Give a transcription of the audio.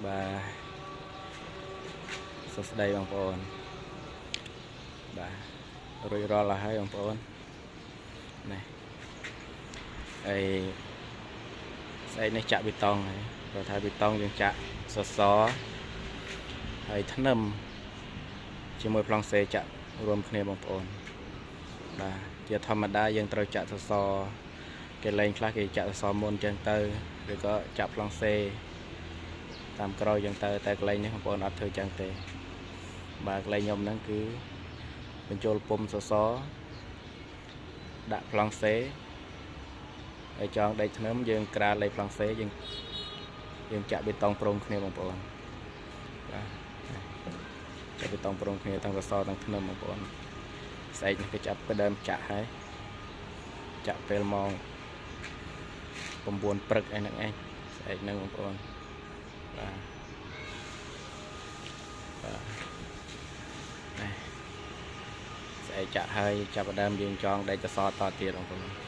បាទសួស្តីបងប្អូនបាទរួចរាល់ហើយបងប្អូននេះហើយស្អែកនេះចាក់ប៊ីតុងហើយព្រោះថាប៊ីតុងយើងចាក់សសរហើយធ្នឹមជាមួយប្លង់សេចាក់រួមគ្នាបងប្អូនបាទជាធម្មតាយើងត្រូវចាក់សសរគេលេងខ្លះគេចាក់សសរមុនចឹងទៅឬក៏ចាក់ប្លង់សេតាមក្រោយចឹងទៅតែកន្លែងនេះបងប្អូនអត់ធ្វើចឹងទេបាទកន្លែងខ្ញុំហ្នឹងគឺបញ្ចូលពុំសសរដាក់ប្លង់សេហើយចងដេកធ្នឹមយើងក្រាលលេខប្លង់សេយើងចាក់ប៊ីតុងព្រមគ្នាបងប្អូនបាទចាក់ប៊ីតុងព្រមគ្នាទាំងសសរទាំងធ្នឹមបងប្អូនស្អែកនេះគេចាប់ផ្ដើមចាក់ហើយចាក់ពេលម៉ោង9 ព្រឹកឯហ្នឹងឯងស្អែកហ្នឹងបងប្អូនបាទនេះស្អែកចាក់ហើយចាប់ផ្ដើមយើងចងដេកសសរតទៀតបងប្អូន